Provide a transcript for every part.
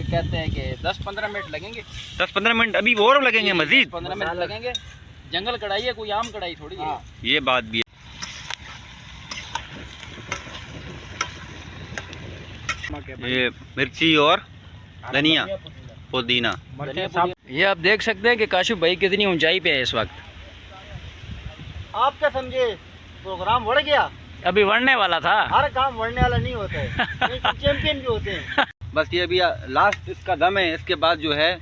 कहते हैं कि 10-15 मिनट लगेंगे। 10-15 मिनट अभी और लगेंगे मजीद? 15 मिनट लगेंगे। जंगल कढ़ाई है, कोई आम कढ़ाई थोड़ी है। ये बात भी है। ये मिर्ची और धनिया पुदीना। ये आप देख सकते हैं कि काशिफ भाई कितनी ऊंचाई पे है इस वक्त। आप क्या समझे, प्रोग्राम बढ़ गया? अभी बढ़ने वाला था। हर काम बढ़ने वाला नहीं होता है, चैंपियन भी होते हैं। बस ये अभी लास्ट इसका दम है, इसके बाद जो है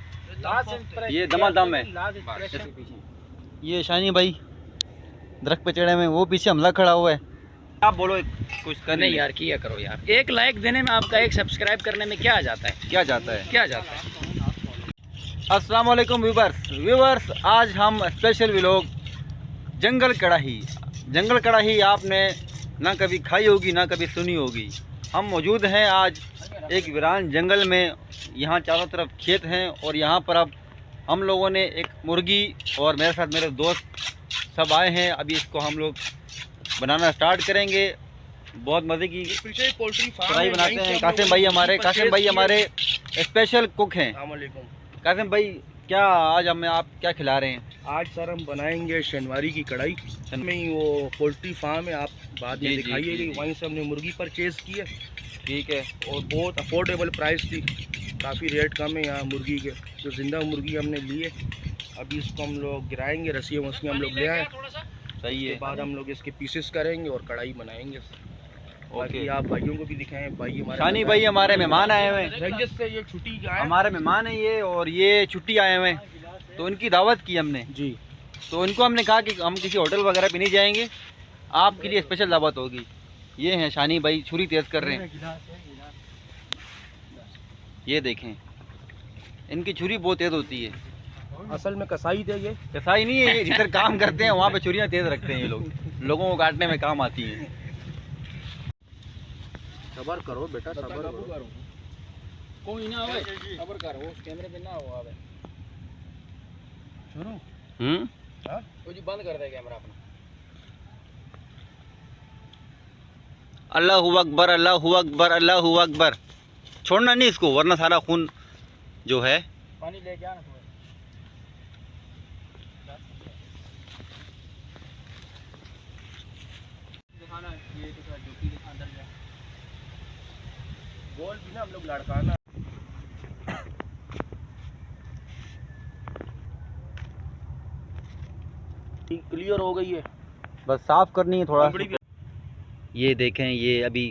ये दमादम है। ये शानी भाई दरख्त पे चढ़े में, वो पीछे हमला खड़ा हुआ है। आप बोलो कुछ कर नहीं यार, किया करो यार। एक लाइक देने में आपका, एक सब्सक्राइब करने में क्या आ जाता है? क्या जाता है? क्या जाता है? अस्सलाम वालेकुम व्यूवर्स, आज हम स्पेशल व्लॉग जंगल कढ़ाई आपने ना कभी खाई होगी ना कभी सुनी होगी। हम मौजूद हैं आज एक वीरान जंगल में। यहाँ चारों तरफ खेत हैं और यहाँ पर अब हम लोगों ने एक मुर्गी और मेरे साथ मेरे दोस्त सब आए हैं। अभी इसको हम लोग बनाना स्टार्ट करेंगे। बहुत मज़े की पोल्ट्री कढ़ाई बनाते हैं। कासिम भाई हमारे स्पेशल कुक हैं। कासिम भाई, क्या आज हमें आप क्या खिला रहे हैं? आज सर हम बनाएंगे शनिवारी की कढ़ाई में ही। वो पोल्ट्री फार्म है, आप बाद में दिखाइएगा। वहीं से हमने मुर्गी परचेज़ की है। ठीक है। और बहुत अफोर्डेबल प्राइस थी, काफ़ी रेट कम है यहाँ मुर्गी के। तो ज़िंदा मुर्गी हमने ली है। अभी इसको हम लोग गिराएंगे, रस्सियों वस्सियाँ हम लोग ले आए। सही है। बाद हम लोग इसके पीसेस करेंगे और कढ़ाई बनाएंगे। बाकी आप भाइयों को भी दिखाएं। भाई हमारे शानी भाई हमारे मेहमान आए हुए हैं। रंजित से ये छुट्टी का है, हमारे मेहमान हैं ये, और ये छुट्टी आए हुए हैं, तो इनकी दावत की हमने जी। तो इनको हमने कहा कि हम किसी होटल वगैरह पे नहीं जाएंगे, आपके लिए स्पेशल दावत होगी। ये हैं शानी भाई, छुरी तेज़ कर रहे हैं। ये देखें, इनकी छुरी बहुत तेज़ होती है। असल में कसाई थे ये। कसाई नहीं है ये, जिधर काम करते हैं वहाँ पे छुरियाँ तेज़ रखते हैं ये लोग, लोगों को काटने में काम आती हैं। सबर करो बेटा, सबर करो। कोई ना आवे, खबर करो, कैमरे पे ना हो आवे। सुनो। हां, वो जी बंद कर दे कैमरा अपना। अल्लाहू अकबर, अल्लाहू अकबर, अल्लाहू अकबर। छोड़ना नहीं इसको, वरना सारा खून जो है। पानी लेके आना थोड़ा। दिखाना ये तो जोकी के अंदर जा। बोल भी ना हम लोग लड़काना। क्लियर हो गई है, बस साफ करनी है थोड़ा। ये देखें, ये अभी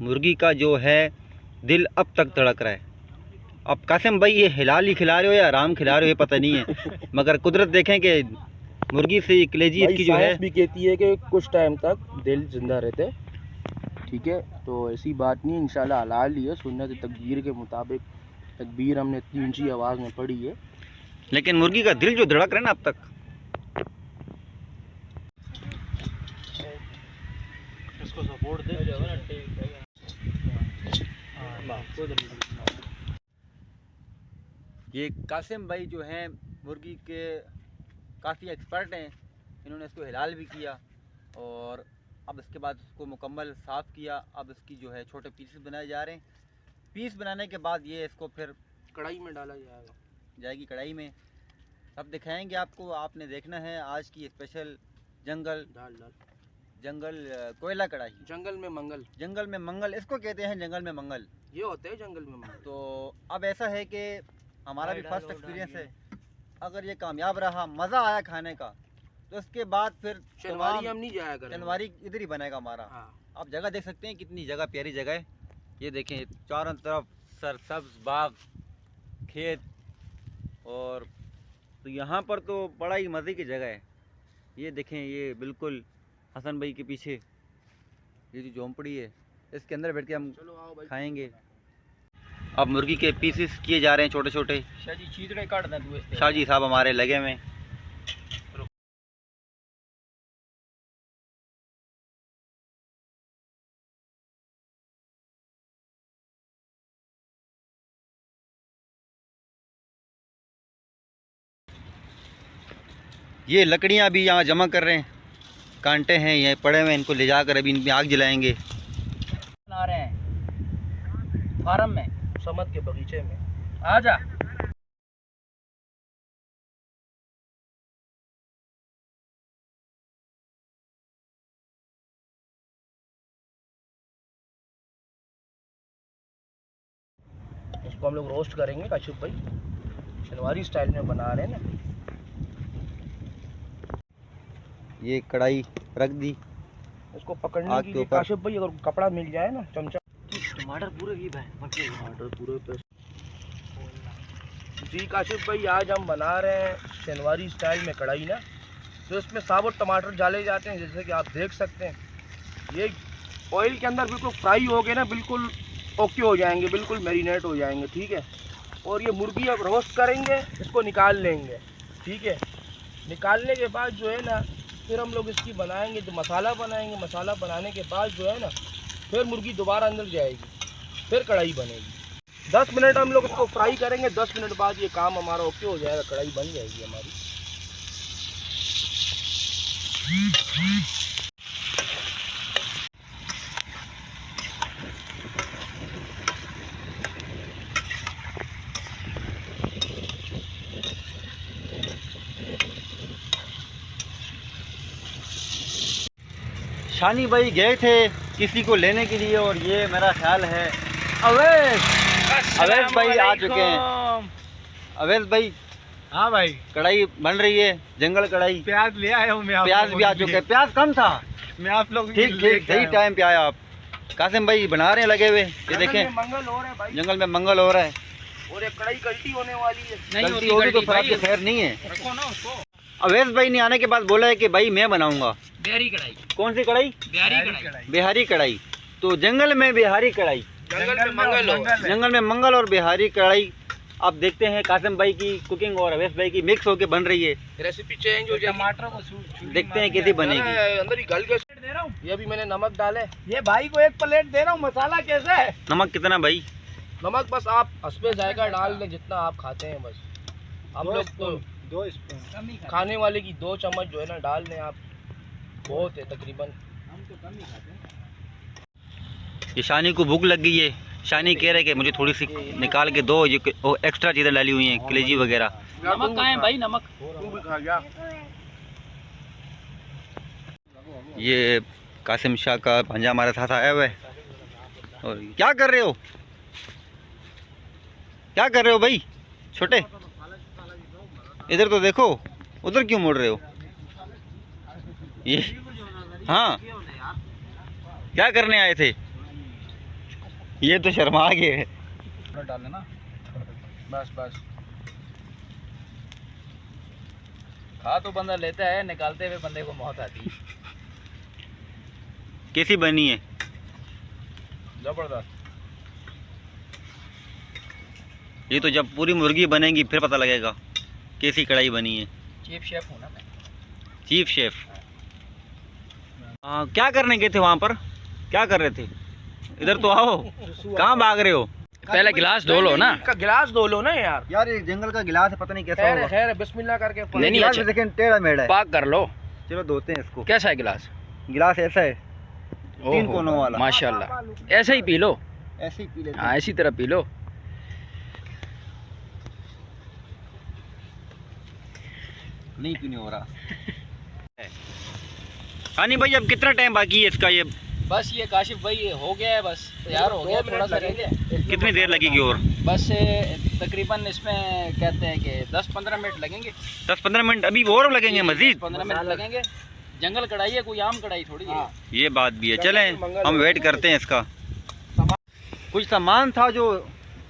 मुर्गी का जो है दिल अब तक तड़क रहा है। अब कासिम भाई ये हिलाल ही खिला रहे हो या आराम खिला रहे हो ये पता नहीं है, मगर कुदरत देखें कि मुर्गी से कलेजी इसकी जो है भी कहती है कि कुछ टाइम तक दिल जिंदा रहते। ठीक है, तो ऐसी बात नहीं, इंशाल्लाह हलाल ही है। सुन्नत तकबीर के मुताबिक तकबीर हमने इतनी ऊंची आवाज़ में पढ़ी है। लेकिन मुर्गी का दिल जो धड़क रहा है ना अब तक। इसको सपोर्ट दे। ये कासिम भाई जो हैं मुर्गी के काफ़ी एक्सपर्ट हैं। इन्होंने इसको हिलाल भी किया और अब इसके बाद इसको मुकम्मल साफ़ किया। अब इसकी जो है छोटे पीसेस बनाए जा रहे हैं। पीस बनाने के बाद ये इसको फिर कढ़ाई में डाला जाएगी कढ़ाई में। अब दिखाएंगे आपको, आपने देखना है आज की स्पेशल जंगल कोयला कढ़ाई। जंगल में मंगल इसको कहते हैं, जंगल में मंगल ये होते हैं, जंगल में मंगल। तो अब ऐसा है कि हमारा भी फर्स्ट एक्सपीरियंस है। अगर ये कामयाब रहा, मज़ा आया खाने का, तो इसके बाद फिर शनिवारी हम नहीं जाया करेंगे। शनिवारी इधर ही बनेगा हमारा। आप जगह देख सकते हैं, कितनी जगह प्यारी जगह है। ये देखें, चारों तरफ सरसब्ज बाग, खेत, और तो यहाँ पर तो बड़ा ही मज़े की जगह है। ये देखें, ये बिल्कुल हसन भाई के पीछे ये जो झोंपड़ी है, इसके अंदर बैठ के हम खाएंगे। अब मुर्गी के पीसेस किए जा रहे हैं छोटे छोटे। शाजी चीतड़े काट दें तू इससे। शाहजी साहब हमारे लगे हुए। ये लकड़ियाँ भी यहाँ जमा कर रहे हैं, कांटे हैं ये पड़े हुए हैं, इनको ले जाकर अभी इन पे आग जलाएंगे। बना रहे हैं फार्म में, समत के बगीचे में। आजा। इसको हम लोग रोस्ट करेंगे काशिफ भाई, शनवारी स्टाइल में बना रहे हैं ना। ये कढ़ाई रख दी इसको पकड़ने आग के के लिए ऊपर। काशिफ भाई अगर कपड़ा मिल जाए ना, चमचा। टमाटर पूरे भी टमाटर पूरे पे। जी काशिफ भाई, आज हम बना रहे हैं शनवारी स्टाइल में कढ़ाई ना, तो इसमें साबुत टमाटर डाले जाते हैं, जैसे कि आप देख सकते हैं। ये ऑयल के अंदर बिल्कुल फ्राई हो गए ना, बिल्कुल ओके हो जाएंगे, बिल्कुल मैरिनेट हो जाएंगे, ठीक है। और ये मुर्गी अब रोस्ट करेंगे, इसको निकाल लेंगे, ठीक है। निकालने के बाद जो है ना, फिर हम लोग इसकी बनाएंगे, जो मसाला बनाएंगे। मसाला बनाने के बाद जो है ना, फिर मुर्गी दोबारा अंदर जाएगी, फिर कढ़ाई बनेगी। 10 मिनट हम लोग इसको फ्राई करेंगे, 10 मिनट बाद ये काम हमारा ओके हो जाएगा, कढ़ाई बन जाएगी हमारी। शानी भाई गए थे किसी को लेने के लिए, और ये मेरा ख्याल है अवैस भाई आ चुके हैं। अवैस भाई, हाँ भाई, कढ़ाई बन रही है, जंगल कढ़ाई। प्याज ले आया हूँ मैं। प्याज भी आ चुके हैं, प्याज कम था। मैं आप लोग ठीक ठीक, सही टाइम पे आया आप। कासिम भाई बना रहे हैं लगे हुए, ये देखें मंगल हो रहा है भाई, जंगल में मंगल हो रहा है। और एक कढ़ाई गलती होने वाली है। गलती होगी तो फर्क की खैर नहीं है। रखो ना उसको। अवैस भाई ने आने के बाद बोला है कि भाई मैं बनाऊंगा। बिहारी कढ़ाई। कौन सी कढ़ाई? बिहारी कढ़ाई। बिहारी कढ़ाई। तो जंगल में बिहारी कढ़ाई, जंगल में मंगल हो। जंगल में मंगल और बिहारी कढ़ाई। आप देखते हैं कासिम भाई की कुकिंग और अवैस भाई की मिक्स होके बन रही है। रेसिपी चेंज हो जाएगी। टमाटर को देखते हैं कैसी बनेगी। अंदर ही गल के दे रहा हूँ। ये अभी मैंने नमक डाले। ये भाई को एक प्लेट दे रहा हूँ। मसाला कैसा है? नमक कितना भाई? नमक बस आप हस्बे जायका डाल दें, जितना आप खाते हैं बस। हम लोग तो 2 स्पून खाने वाले की 2 चम्मच जो है ना डाल दें आप, बहुत है तकरीबन। हम तो कम ही खाते हैं। ये शानी को भूख लग गई है। शानी कह रहे कि मुझे थोड़ी सी निकाल के दो, ये एक्स्ट्रा चीज़ें डाली हुई हैं, कलेजी वगैरह। नमक कहाँ है भाई? नमक तू भी खा गया। ये कासिम शाह का भांजा हमारे साथ आया हुआ है। और क्या कर रहे हो? क्या कर रहे हो भाई छोटे? इधर तो देखो, उधर क्यों मुड़ रहे हो? ये हाँ, क्या करने आए थे? ये तो शर्मा गए। डाल लेना बस बस। खा तो बंदा लेता है, निकालते हुए बंदे को मौत आती है। कैसी बनी है? जबरदस्त। ये तो जब पूरी मुर्गी बनेगी फिर पता लगेगा कैसी कढ़ाई बनी है। चीफ शेफ हूँ ना मैं। Chief chef. क्या करने गए थे वहाँ पर? क्या कर रहे थे? इधर तो आओ, कहाँ भाग रहे हो? पहले गिलास धो लो ना। गिलास धो लो ना यार। यार ये जंगल का गिलास है, पता नहीं कैसा खैर होगा। खैर बिस्मिल्लाह करके नहीं, नहीं, अच्छा। लेकिन टेढ़ा मेढ़ा है। पाक कर लो। चलो धोते हैं इसको। कैसा है गिलास? गिलास ऐसा है, 3 कोनों वाला। माशाल्लाह। ऐसे ही पी लो। ऐसे ही पी लेते हाँ, हैं। ऐसी तरह पी लो। नहीं पीने हो रहा। हानी भाई अब कितना टाइम बाकी है इसका? ये बस ये काशिफ भाई ये हो गया है, बस तैयार हो गया, थोड़ा सा रह गया। कितनी देर लगेगी और? बस तकरीबन इसमें कहते हैं कि 10-15 मिनट लगेंगे। 10-15 मिनट अभी और लगेंगे मजीद? 15 मिनट लगेंगे। जंगल कढ़ाई है, कोई आम कढ़ाई थोड़ी है। ये बात भी है। चलें हम वेट करते हैं इसका। कुछ सामान था जो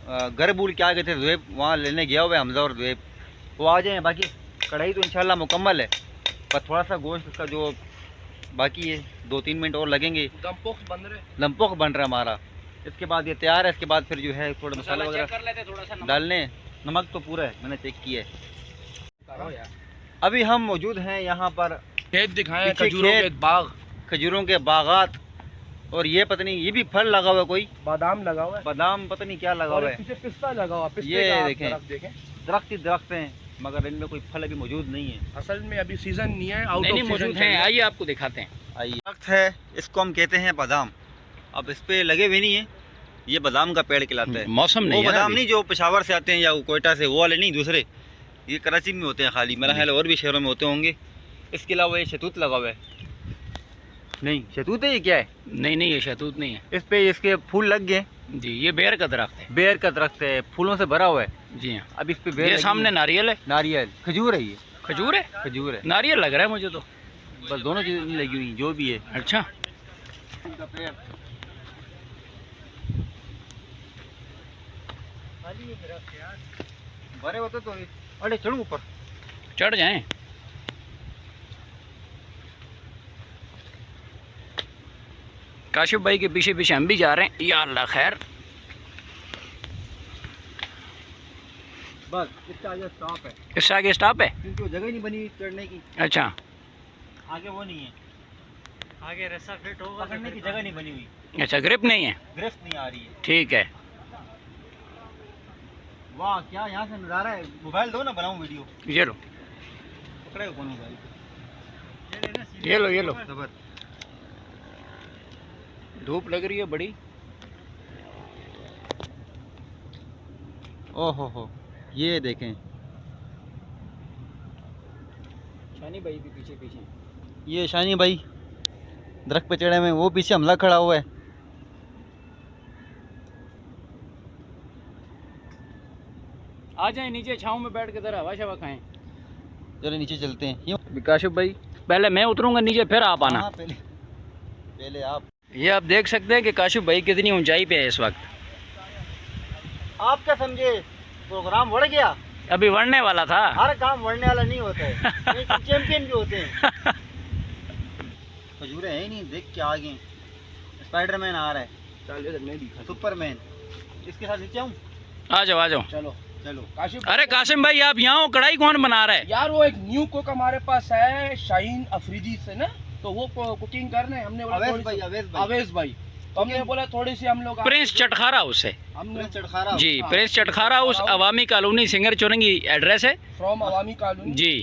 घर भूल के आ गए थे ज़ुएब, वहाँ लेने गया हुआ है हमजा और ज़ुएब, वो आ जाएँ। बाकी कढ़ाई तो इंशाल्लाह मुकम्मल है, पर थोड़ा सा गोश्त का जो बाकी है 2-3 मिनट और लगेंगे। लंपोक बन रहा है हमारा। इसके बाद ये तैयार है। इसके बाद फिर जो है थोड़ा मसाला वगैरह कर लेते, थोड़ा सा डालने। नमक तो पूरा है, मैंने चेक किया है। अभी हम मौजूद हैं यहाँ पर, खेत दिखाएं, पीछे खजूरों के खेत। बाग, खजूरों के बागात। और ये पता नहीं, ये भी फल लगा हुआ है, कोई बादाम लगा हुआ है, बादाम पता नहीं क्या लगा और हुआ है। पीछे पिस्ता लगा हुआ है। पिस्ते ये का आप देखें। दरख्त देखें। दरख्त ही दरख्त हैं, मगर इनमें कोई फल अभी मौजूद नहीं है। असल में अभी सीजन नहीं है, आउट नहीं ऑफ मौजूद सीजन हैं। आइए आपको दिखाते हैं। आइए, दरख्त है, इसको हम कहते हैं बादाम। अब इस पे लगे हुए नहीं है, ये बादाम का पेड़ कहलाता है। मौसम वो नहीं है ना बादाम अभी। नहीं जो पेशावर से आते हैं या कोयटा से, वो वाले नहीं, दूसरे ये कराची में होते हैं खाली, मेरा ख्याल है और भी शहरों में होते होंगे। इसके अलावा ये शतूत लगा हुआ है, नहीं शतूत है ये क्या है, नहीं नहीं, ये शहतूत नहीं है इस पे इसके फूल लग गए जी, ये बेर का दरख्त है। बेर का दरख्त है, फूलों से भरा हुआ है। जी हाँ, अब इस पे बेर ये लगी सामने है। नारियल है, नारियल, खजूर है, ये खजूर है, खजूर है, नारियल लग रहा है मुझे तो। बस दोनों चीज़ें नहीं लगी हुई जो भी है। अच्छा, भरे होते तो अरे चढ़ू ऊपर। चढ़ जाएं। काशिफ भाई के पीछे पीछे हम भी जा रहे हैं। या अल्लाह खैर। बस इसका आगे स्टॉप है, इससे आगे स्टॉप है। क्योंकि वो जगह ही नहीं बनी चढ़ने की, अच्छा, आगे वो नहीं है, आगे रस्सा फिट होगा, पकड़ने की जगह नहीं बनी हुई, अच्छा ग्रिप नहीं है, गिरफ्त नहीं आ रही है। ठीक है। वाह क्या यहाँ से नज़ारा है। मोबाइल दो ना, बनाऊँ वीडियो। ये लो पकड़े कौन मोबाइल, ये लो ये लो। जबर। धूप लग रही है बड़ी। ओहो ये देखें, शानी भाई भी पीछे पीछे। ये शानी भाई दरख्त पे चढ़े हुए हैं, वो पीछे हमला खड़ा हुआ है। आ जाए नीचे छाँव में बैठ के जरा हवा शवा खाएं। चलो नीचे चलते हैं। क्यों काशिफ भाई पहले मैं उतरूंगा नीचे, फिर आप आना। हाँ, पहले आप। ये आप देख सकते हैं कि काशिफ भाई कितनी ऊंचाई पे है इस वक्त। आप क्या समझे, प्रोग्राम बढ़ गया, अभी बढ़ने वाला था। हर काम बढ़ने वाला नहीं होता है, चैंपियन भी होते हैं। खजूरें है ही नहीं, देख के आ गए। स्पाइडरमैन आ रहा है, चलिए मैं दिखा। सुपरमैन, इसके साथ नीचे आऊँ। आ जाओ आ जाओ। चलो चलो। काशिफ। अरे कासिम भाई आप यहाँ हो, कढ़ाई कौन बना रहा है? यार वो एक न्यू कुक हमारे पास है शाहीन अफरीदी से ना, तो वो कुकिंग कर रहे हैं। हमने बोला अवेश भाई, अवेश भाई, तो हमने बोला थोड़ी सी हम लोग प्रिंस चटखारा हाउस है हमने चटखारा जी, हाँ। Prince Chatkhara house, Awami colony, Singer Chowrangi address है from Awami colony ji.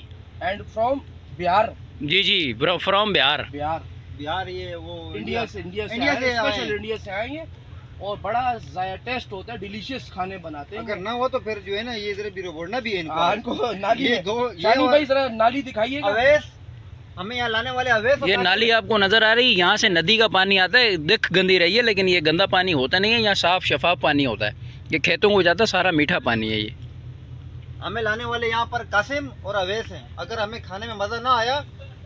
And from Bihar. जी जी, फ्रॉम बिहार। बिहार, ये वो इंडिया से इंडिया से स्पेशल आए। इंडिया से आएंगे और बड़ा जाया टेस्ट होता है, डिलीशियस खाने बनाते हैं। अगर ना हो तो फिर जो है ना, ये जरा भी बोलना भी है इनको। हाँ, इनको नाली ये है। दो, शानी भाई जरा नाली दिखाइएगा। अवेश, हमें यहाँ लाने वाले अवेश। ये नाली आपको नज़र आ रही है, यहाँ से नदी का पानी आता है, दिख गंदी रही है लेकिन ये गंदा पानी होता नहीं है, यहाँ साफ शफाफ पानी होता है। ये खेतों को जाता है, सारा मीठा पानी है ये। हमें लाने वाले यहाँ पर कासिम और अवेश हैं। अगर हमें खाने में मजा ना आया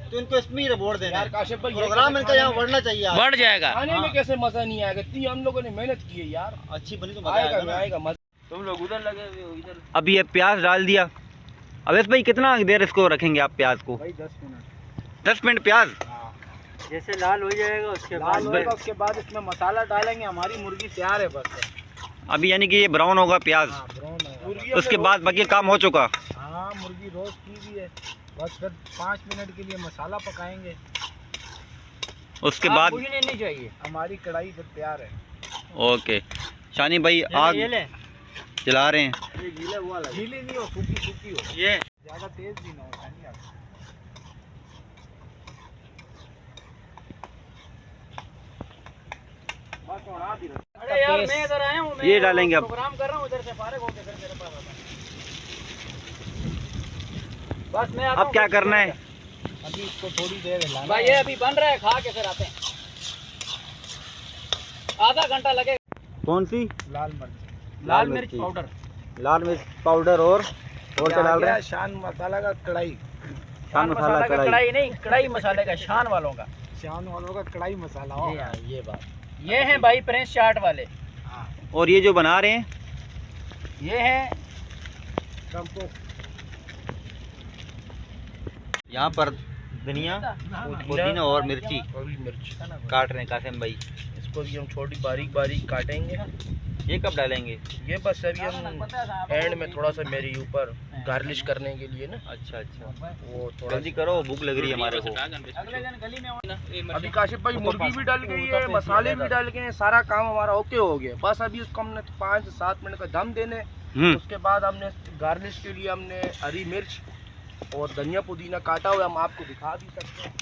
तो इनको इसमें ही रिपोर्ट देना यार है। काशिफ भाई, ये प्रोग्राम कैसे इनका यहाँ खाने में- बढ़ना चाहिए। बढ़ जाएगा। खाने हाँ। में कैसे मजा नहीं आएगा? इतनी हम लोगों ने मेहनत की है यार। अच्छी बनी तो मजा आएगा आएगा ना। आएगा मजा। तुम लोग उधर लगे हुए हो, इधर अभी ये प्याज डाल दिया। अवेश भाई कितना देर इसको रखेंगे आप प्याज को? भाई 10 मिनट। 10 मिनट प्याज। जैसे लाल हो जाएगा उसके बाद उसके बाद इसमें मसाला डालेंगे। हमारी मुर्गी तैयार है बस। अभी यानी कि ये ब्राउन होगा प्याज, मुर्गी उसके बाद बाकी काम हो चुका। हाँ, मुर्गी रोस्ट की भी है, बस फिर 5 मिनट के लिए मसाला पकाएंगे। उसके बाद नहीं चाहिए, हमारी कढ़ाई फिर तैयार है। ओके। शानी भाई आग जला रहे हैं। ये गीला हुआ लगे। गीली नहीं हो, सूखी सूखी हो, ये ज्यादा तेज भी ना हो। शानी आप बस उड़ा दी। अरे यार मैं इधर आया हूँ, ये डालेंगे अब। प्रोग्राम कर रहा हूँ, इधर से फारिग होके फिर मेरे पास आता। बस मैं आता अब हूँ। क्या करना है? अभी इसको थोड़ी देर हिलाना भाई ये अभी बन रहा है, खा के फिर आते हैं। आधा घंटा लगेगा। कौन सी? लाल मिर्च, लाल मिर्च पाउडर, लाल मिर्च पाउडर और क्या डाल रहे हैं? शान मसाला का कढ़ाई। शान मसाला का कढ़ाई। कढ़ाई नहीं, कढ़ाई मसाले का, शान वालों का। शान वालों का कढ़ाई मसाला हो। ये बात। ये हैं भाई प्रिंस चाट वाले। और ये जो बना रहे हैं ये है यहाँ पर धनिया, पुदीना और मिर्ची मिर्च। काट रहे हैं कासिम भाई। इसको भी हम छोटी बारीक बारीक काटेंगे। ये कब डालेंगे? ये बस अभी हम एंड में थोड़ा सा मेरे ऊपर गार्निश करने के लिए ना, अच्छा अच्छा, वो थोड़ा जल्दी करो, भूख लग रही है हमारे को। अगले दिन गली में अभी काशिफ भाई मुर्गी भी डल गई है, मसाले भी डल गए हैं, सारा काम हमारा ओके हो गया। बस अभी उसको हमने 5 से 7 मिनट का दम देने। उसके बाद हमने गार्निश के लिए हमने हरी मिर्च और धनिया पुदीना काटा हुआ हम आपको दिखा भी सकते हैं।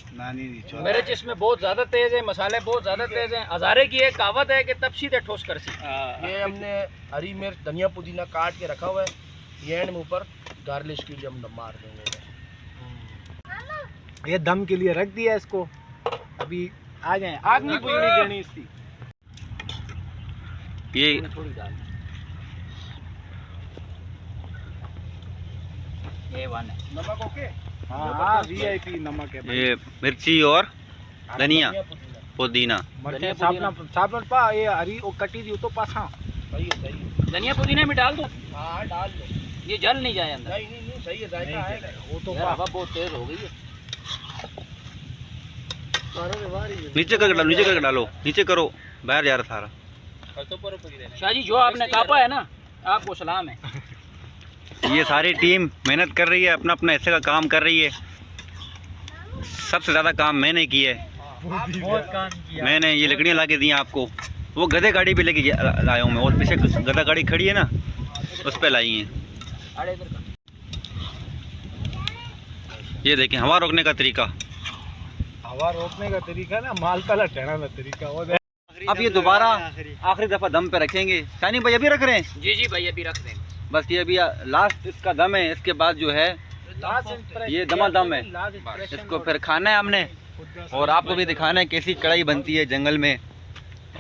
मेरे जिसमें बहुत ज़्यादा तेज़ है, मसाले बहुत ज़्यादा तेज़ हैं। हज़ारे की एक कहावत है कि तब सीधे ठोस कर सी। ये हमने हरी मिर्च धनिया पुदीना काट के रखा हुआ है। ये एंड में ऊपर गार्लिश के लिए हम मार देंगे। ये दम के लिए रख दिया इसको, अभी आ जाए। आग नहीं पूरी नहीं देनी इसकी। ये थोड़ी डाल ये वन है। नमक ओके। हाँ वीआईपी नमक है भाई। ये मिर्ची और धनिया पुदीना पुदीना मर्चे साबन पा ये हरी ओ कटी दी तो पासा। सही है, सही है। धनिया पुदीना में डाल दो, हाँ डाल लो। ये जल नहीं जाए अंदर। नहीं नहीं नहीं, सही है, जायका आएगा। वो तो यार, हवा बहुत तेज़ हो गई है। नीचे करके डालो, नीचे करके डालो, नीचे करो, बाहर जा रहा सारा। शाह जी जो आपने कापा है ना, आपको सलाम है। ये सारी टीम मेहनत कर रही है, अपना अपना हिस्से का काम कर रही है। सबसे ज़्यादा काम मैंने किया है। बहुत काम किया। मैंने ये लकड़ियाँ ला के दी हैं आपको। वो गधे गाड़ी भी लेके लाया हूँ मैं, और पीछे गधा गाड़ी खड़ी है ना, उस पर लाई हैं। अरे इधर का। ये देखें हवा रोकने का तरीका। हवा रोकने का तरीका ना, माल का लटना का तरीका। वो अब ये दोबारा आखिरी दफ़ा दम पे रखेंगे। शानी भाई अभी रख रहे हैं? जी जी भाई अभी रख देंगे। बस ये अभी लास्ट इसका दम है। इसके बाद जो है ये दमादम है। इसको फिर खाना है हमने, और आपको भी दिखाना है कैसी कढ़ाई बनती है जंगल में।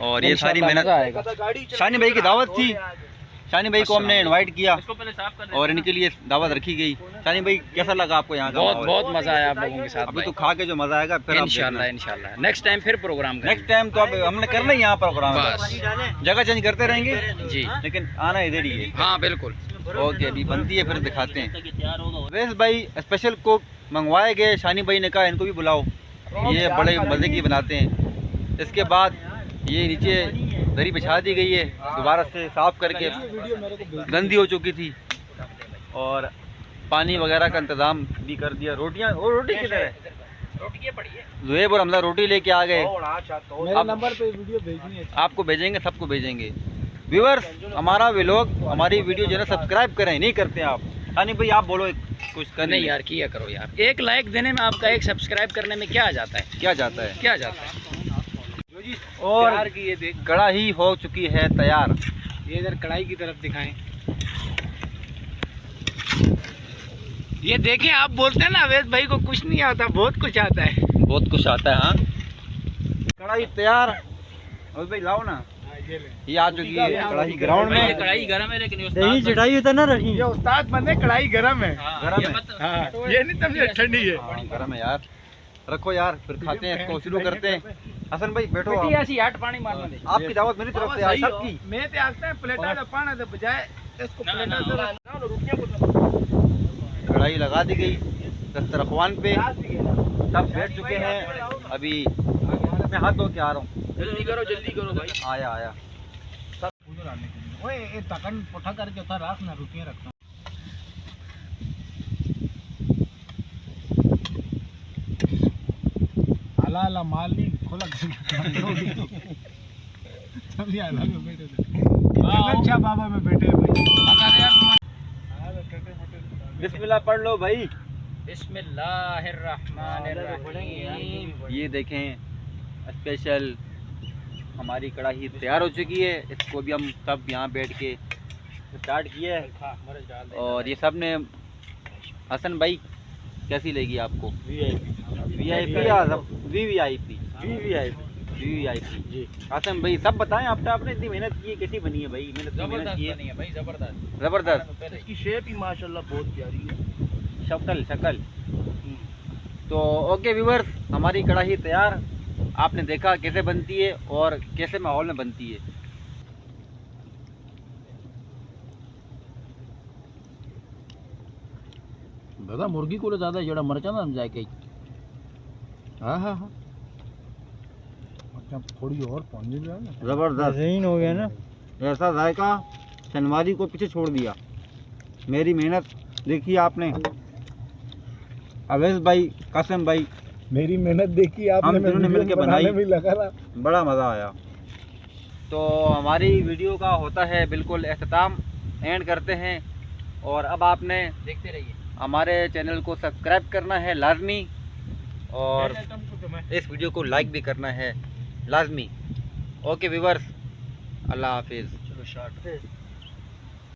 और ये सारी मेहनत शानी भाई की दावत थी। शानी भाई को हमने इनवाइट किया इसको पहले साफ कर और इनके लिए दावत रखी गई। शानी भाई कैसा लगा आपको यहाँ का? बहुत बहुत मज़ा आया आप लोगों के साथ। अभी तो खा के जो मज़ा आएगा फिर इंशाल्लाह इंशाल्लाह नेक्स्ट टाइम फिर प्रोग्राम करेंगे। नेक्स्ट टाइम तो अब हमने करना ही यहाँ प्रोग्राम, बस। जगह चेंज करते रहेंगे जी लेकिन आना इधर ही है। हाँ बिल्कुल। ओके अभी बनती है फिर दिखाते हैं। वेश भाई स्पेशल कुक मंगवाए गए। शानी भाई ने कहा इनको भी बुलाओ, ये बड़े मज़े की बनाते हैं। इसके बाद ये नीचे दरी बिछा दी गई है, दोबारा से साफ़ करके गंदी हो चुकी थी, और पानी वगैरह का इंतज़ाम भी कर दिया। रोटियाँ और रोटी किधर है? रोटी पड़ी है। जुएब और हमला रोटी लेके आ गए। मेरे नंबर पे वीडियो भेजनी है। आपको भेजेंगे, सबको भेजेंगे। व्यूअर्स हमारा व्लॉग, हमारी वीडियो जो है सब्सक्राइब करें, नहीं करते आप। शानी भाई आप बोलो कुछ कर। नहीं यार किया करो यार, एक लाइक देने में आपका, एक सब्सक्राइब करने में क्या आ जाता है? क्या जाता है? क्या जाता है? और की ये देख, कढ़ाई हो चुकी है तैयार। ये इधर कढ़ाई की तरफ दिखाएं। ये देखें, आप बोलते हैं ना अवैध भाई को कुछ नहीं आता, बहुत कुछ आता है। बहुत कुछ आता है। हाँ कढ़ाई तैयार। अवैध भाई लाओ ना, ये आ चुकी है कढ़ाई ग्राउंड ये में। कढ़ाई गरम है लेकिन ये यही उस्ताद चढ़ाई होता ना रही। ये उस्ताद बने कढ़ाई गरम है। हाँ, ये मत- ये नहीं समझे ठंडी है। हाँ, गरम है यार। रखो यार फिर खाते हैं, इसको शुरू करते हैं। हसन भाई बैठो बेटी आप। ऐसी हट पानी मारना दे। आपकी दावत मेरी तरफ से आज सबकी। मैं ते आखते हैं प्लेटा से पाना दे बजाय इसको ना, प्लेटा ना, से कढ़ाई लगा दी गई दस्तरखान पे, सब बैठ चुके हैं। अभी मैं हाथ धो के आ रहा हूँ। जल्दी करो भाई। आया आया। ओए ये तकन पुठा करके उठा राख ना, रुकिए रखता हूँ। आला आला माल नहीं खोला समझिए। आला में बैठे थे, अच्छा बाबा में बैठे हैं भाई। बिस्मिल्लाह पढ़ लो भाई। बिस्मिल्लाहिर्रहमानिर्रहीम। ये देखें स्पेशल हमारी कढ़ाई तैयार हो चुकी है। इसको भी हम सब यहाँ बैठ के स्टार्ट किया है। और ये सब ने हसन भाई कैसी लगी आपको? वीआईपी या वीवीआईपी? वीवीआईपी जी। हसन भाई सब बताएं, आपने इतनी मेहनत की है, कैसी बनी है भाई? मेहनत की है भाई, जबरदस्त ज़बरदस्त। इसकी शेप ही माशाल्लाह बहुत प्यारी है। शक्ल। तो ओके व्यूअर्स, हमारी कढ़ाई तैयार। आपने देखा कैसे बनती है और कैसे माहौल में बनती है। दादा मुर्गी को ज़्यादा जड़ा मरचा ना जाए कहीं। हाँ हाँ हाँ, मतलब थोड़ी और पानी जो है ना, ज़बरदस्त हो गया ना। ऐसा जायका शनवारी को पीछे छोड़ दिया। मेरी मेहनत देखी आपने, अवैध भाई, कासिम भाई, मेरी मेहनत देखी आपने, हम दोनों ने मिलके बनाई। भी लगा रहा। बड़ा मज़ा आया। तो हमारी वीडियो का होता है बिल्कुल अख्ताम, एंड करते हैं। और अब आपने देखते रहिए। हमारे चैनल को सब्सक्राइब करना है लाजमी, और इस वीडियो को लाइक भी करना है लाजमी। ओके व्यूअर्स, अल्लाह हाफिज़। चलो शार्ट